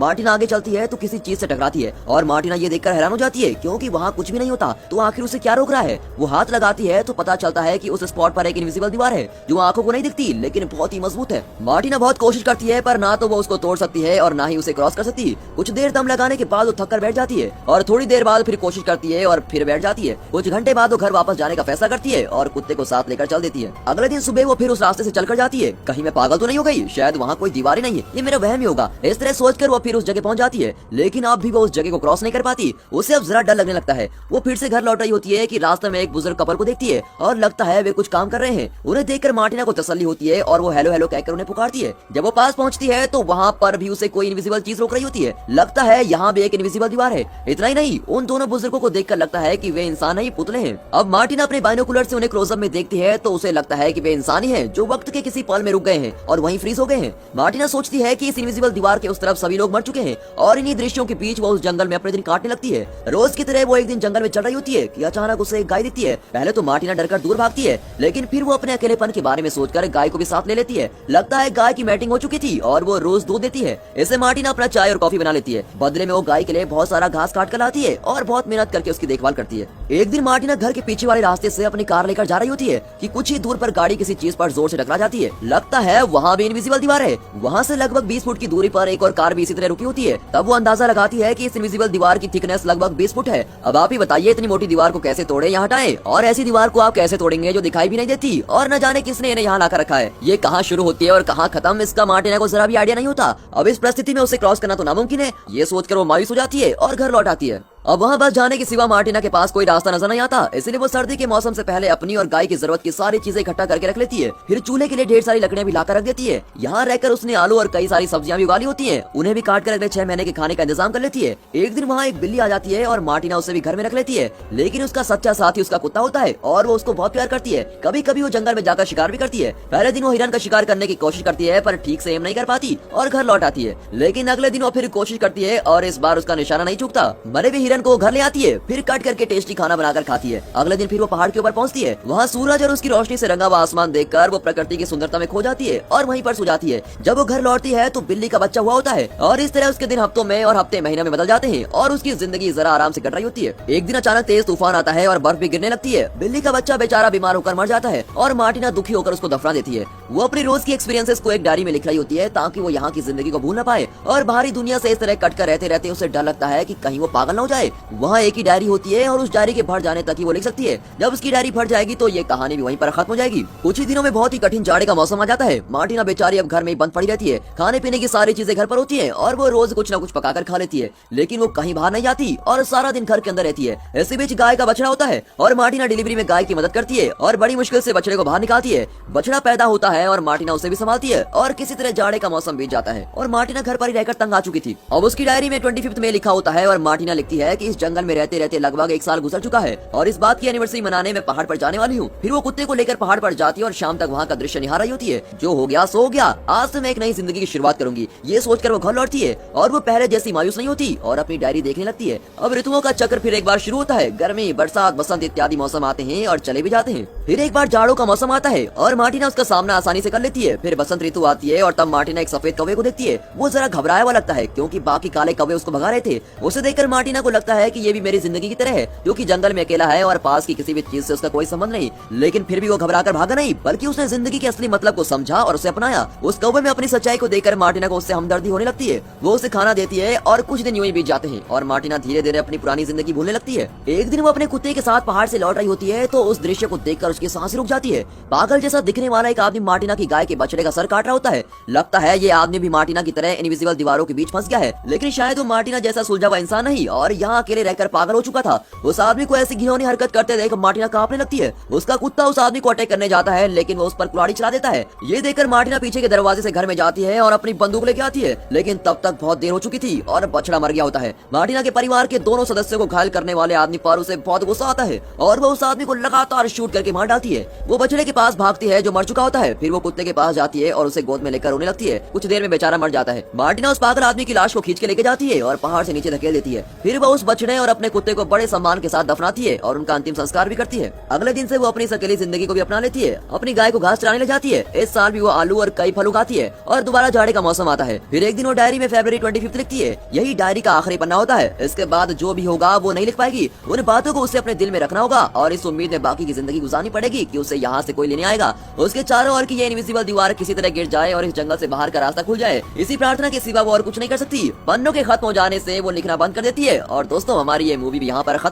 Martina आगे चलती है तो किसी चीज से टकराती है और मार्टिना ये देखकर हैरान हो जाती है क्योंकि वहाँ कुछ भी नहीं होता। तो आखिर उसे क्या रोक रहा है? वो हाथ लगाती है तो पता चलता है कि उस स्पॉट पर एक इनविजिबल दीवार है जो आंखों को नहीं दिखती लेकिन बहुत ही मजबूत है। मार्टिना बहुत कोशिश करती है पर ना तो वो उसको तोड़ सकती है और ना ही उसे क्रॉस कर सकती। कुछ देर दम लगाने के बाद वो थक कर बैठ जाती है और थोड़ी देर बाद फिर कोशिश करती है और फिर बैठ जाती है। कुछ घंटे बाद वो घर वापस जाने का फैसला करती है और कुत्ते को साथ लेकर चल देती है। अगले दिन सुबह वो फिर उस रास्ते से चलकर जाती है। कहीं मैं पागल तो नहीं हो गई? शायद वहाँ कोई दीवार ही नहीं है, ये मेरा वहम ही होगा। इस तरह सोचकर वो फिर उस जगह पहुंच जाती है लेकिन अब भी वो उस जगह को क्रॉस नहीं कर पाती। उसे अब जरा डर लगने लगता है। वो फिर से घर लौट रही होती है कि रास्ते में एक बुजुर्ग कपल को देखती है और लगता है वे कुछ काम कर रहे हैं। उन्हें देखकर मार्टिना को तसल्ली होती है और वो हेलो हेलो कहकर उन्हें पुकारती है। जब वो पास पहुंचती है तो वहाँ पर भी उसे कोई इनविजिबल चीज रोक रही होती है। लगता है यहाँ भी एक इनविजिबल दीवार है। इतना ही नहीं, उन दोनों बुजुर्गों को देखकर लगता है कि वे इंसान नहीं पुतले हैं। अब मार्टिना अपने बाइनोकुलर से उन्हें क्लोजअप में देखती है तो उसे लगता है कि वे इंसान ही हैं जो वक्त के किसी पल में रुक गए हैं और वहीं फ्रीज हो गए हैं। मार्टिना सोचती है कि इस इनविजिबल दीवार के उस तरफ सभी लोग मर चुके हैं और इन्हीं दृश्यों के बीच वो उस जंगल में अपने दिन काटने लगती है। रोज की तरह वो एक दिन जंगल में चल रही होती है कि अचानक उसे एक गाय दिखती है। पहले तो मार्टिना डरकर दूर भागती है लेकिन फिर वो अपने अकेलेपन के बारे में सोचकर गाय को भी साथ ले लेती है। लगता है गाय की मैटिंग हो चुकी थी और वो रोज दूध देती है। इससे मार्टिना अपना चाय और कॉफी बना लेती है। बदले में वो गाय के लिए बहुत सारा घास काट कर लाती है और बहुत मेहनत करके उसकी देखभाल करती है। एक दिन मार्टिना घर के पीछे वाले रास्ते से अपनी कार लेकर जा रही होती है कि कुछ ही दूर पर गाड़ी किसी चीज पर जोर से टकरा जाती है। लगता है वहाँ भी इनविजिबल दीवार है। वहाँ से लगभग 20 फुट की दूरी पर एक और कार भी इसी तरह रुकी होती है। तब वो अंदाजा लगाती है कि इस इनविजिबल दीवार की थिकनेस लगभग 20 फुट है। अब आप ही बताइए इतनी मोटी दीवार को कैसे तोड़े या हटाएं? और ऐसी दीवार को आप कैसे तोड़ेंगे जो दिखाई भी नहीं देती और न जाने किसने इन्हें यहाँ लाकर रखा है? ये कहाँ शुरू होती है और कहाँ खत्म, इसका मार्टिना को जरा भी आइडिया नहीं होता। अब इस परिस्थिति में उसे क्रॉस करना तो नामुमकिन है। ये सोचकर वो मायूस हो जाती है और घर लौट आती है। अब वहाँ बस जाने के सिवा मार्टिना के पास कोई रास्ता नजर नहीं आता, इसलिए वो सर्दी के मौसम से पहले अपनी और गाय की जरूरत की सारी चीजें इकट्ठा करके रख लेती है। फिर चूल्हे के लिए ढेर सारी लकड़ियां भी लाकर रख देती है। यहाँ रहकर उसने आलू और कई सारी सब्जियां भी उगा ली होती हैं। उन्हें भी काट कर अगले 6 महीने के खाने का इंतजाम कर लेती है। एक दिन वहाँ एक बिल्ली आ जाती है और मार्टिना उसे भी घर में रख लेती है लेकिन उसका सच्चा साथी उसका कुत्ता होता है और वो उसको बहुत प्यार करती है। कभी कभी वो जंगल में जाकर शिकार भी करती है। पहले दिन वो हिरन का शिकार करने की कोशिश करती है पर ठीक से एम नहीं कर पाती और घर लौट आती है। लेकिन अगले दिन वो फिर कोशिश करती है और इस बार उसका निशाना नहीं चूकता। मरे हुए हिरन को घर ले आती है, फिर कट करके टेस्टी खाना बनाकर खाती है। अगले दिन फिर वो पहाड़ के ऊपर पहुंचती है। वहाँ सूरज और उसकी रोशनी से रंगा हुआ आसमान देखकर वो प्रकृति की सुंदरता में खो जाती है और वहीं पर सो जाती है। जब वो घर लौटती है तो बिल्ली का बच्चा हुआ होता है और इस तरह उसके दिन हफ्तों में और हफ्ते महीनों में बदल जाते हैं और उसकी जिंदगी जरा आराम से कट रही होती है। एक दिन अचानक तेज तूफान आता है और बर्फ भी गिरने लगती है। बिल्ली का बच्चा बेचारा बीमार होकर मर जाता है और मार्टिना दुखी होकर उसको दफना देती है। वो अपनी रोज की एक्सपीरियंसेस को एक डायरी में लिख रही होती है ताकि वो यहाँ की जिंदगी को भूल न पाए और बाहरी दुनिया से इस तरह कट कर रहते रहते उसे डर लगता है कि कहीं वो पागल न हो जाए। वहाँ एक ही डायरी होती है और उस डायरी के फट जाने तक ही वो लिख सकती है। जब उसकी डायरी फट जाएगी तो ये कहानी भी वहीं पर खत्म हो जाएगी। कुछ ही दिनों में बहुत ही कठिन जाड़े का मौसम आ जाता है। मार्टिना बेचारी अब घर में ही बंद पड़ी रहती है। खाने पीने की सारी चीजें घर पर होती है और वो रोज कुछ न कुछ पकाकर खा लेती है लेकिन वो कहीं बाहर नहीं जाती और सारा दिन घर के अंदर रहती है। इसी बीच गाय का बछड़ा होता है और मार्टिना डिलीवरी में गाय की मदद करती है और बड़ी मुश्किल से बछड़े को बाहर निकालती है। बछड़ा पैदा होता है और मार्टिना उसे भी संभालती है और किसी तरह जाड़े का मौसम बीत जाता है और मार्टिना घर पर ही रहकर तंग आ चुकी थी। अब उसकी डायरी में 25 में लिखा होता है और मार्टिना लिखती है कि इस जंगल में रहते रहते लगभग 1 साल गुजर चुका है और इस बात की एनिवर्सरी मनाने में पहाड़ पर जाने वाली हूँ। फिर वो कुत्ते को लेकर पहाड़ पर जाती है और शाम तक वहाँ का दृश्य निहार रही होती है। जो हो गया सो हो गया, आज से मैं एक नई जिंदगी की शुरुआत करूंगी, ये सोचकर वो घर लौटती है और वो पहले जैसी मायूस नहीं होती और अपनी डायरी देखने लगती है। अब ऋतुओं का चक्र फिर एक बार शुरू होता है। गर्मी, बरसात, बसंत इत्यादि मौसम आते हैं और चले भी जाते हैं। फिर एक बार जाड़ों का मौसम आता है और मार्टिना उसका सामना आसानी से कर लेती है। फिर बसंत ऋतु आती है और तब मार्टिना एक सफेद कौवे को देखती है। वो जरा घबराया हुआ लगता है क्योंकि बाकी काले कौवे उसको भगा रहे थे। उसे देखकर मार्टिना को लगता है कि ये भी मेरी जिंदगी की तरह है, जो कि जंगल में अकेला है और पास की किसी भी चीज से उसका कोई संबंध नहीं। लेकिन फिर भी वो घबराकर भागा नहीं, बल्कि उसने जिंदगी के असली मतलब को समझा और उसे अपनाया। उस कौवे में अपनी सच्चाई को देखकर मार्टिना को उससे हमदर्दी होने लगती है। वो उसे खाना देती है और कुछ दिन यूं ही बीत जाते हैं और मार्टिना धीरे धीरे अपनी पुरानी जिंदगी भूलने लगती है। एक दिन वो अपने कुत्ते के साथ पहाड़ से लौट रही होती है तो उस दृश्य को देखकर उसकी सांस रुक जाती है। पागल जैसा दिखने वाला एक आदमी मार्टिना की गाय के बछड़े का सर काट रहा होता है। लगता है ये आदमी भी मार्टिना की तरह इनविजिबल दीवारों के बीच फंस गया है, लेकिन शायद वो मार्टिना जैसा सुलझा हुआ इंसान नहीं और यहाँ अकेले रहकर पागल हो चुका था। उस आदमी को ऐसी घिनौनी हरकत करते देख मार्टिना कांपने लगती है। उसका कुत्ता उस आदमी को अटैक करने जाता है लेकिन वो उस पर कुल्हाड़ी चला देता है। ये देखकर मार्टिना पीछे के दरवाजे से घर में जाती है और अपनी बंदूक लेके आती है, लेकिन तब तक बहुत देर हो चुकी थी और बछड़ा मर गया होता है। मार्टिना के परिवार के दोनों सदस्यों को घायल करने वाले आदमी पर उसे बहुत गुस्सा आता है और वो उस आदमी को लगातार शूट करके मार डालती है। वो बछड़े के पास भागती है जो मर चुका होता है फिर वो कुत्ते के पास जाती है और उसे गोद में लेकर रोने लगती है। कुछ देर में बेचारा मर जाता है। मार्टिना उस पागल आदमी की लाश को खींच के लेके जाती है और पहाड़ से नीचे धकेल देती है। फिर वो उस बछड़े और अपने कुत्ते को बड़े सम्मान के साथ दफनाती है और उनका अंतिम संस्कार भी करती है। अगले दिन से वो अपनी अकेली जिंदगी को भी अपना लेती है। अपनी गाय को घास चराने ले जाती है। इस साल भी वो आलू और कई फल उगाती है और दोबारा जाड़े का मौसम आता है। फिर एक दिन वो डायरी में फरवरी 25 लिखती है। यही डायरी का आखिरी पन्ना होता है। इसके बाद जो भी होगा वो नहीं लिख पाएगी। उन बातों को उसे अपने दिल में रखना होगा और इस उम्मीद में बाकी की जिंदगी गुजारनी पड़ेगी कि उसे यहाँ से कोई लेने आएगा। उसके चारों ओर की ये इनविजिबल दीवार किसी तरह गिर जाए और इस जंगल से बाहर का रास्ता खुल जाए। इसी प्रार्थना के सिवा वो और कुछ नहीं कर सकती। पन्नों के खत्म हो जाने से वो लिखना बंद कर देती है। और दोस्तों, हमारी ये मूवी भी यहाँ पर खत्म।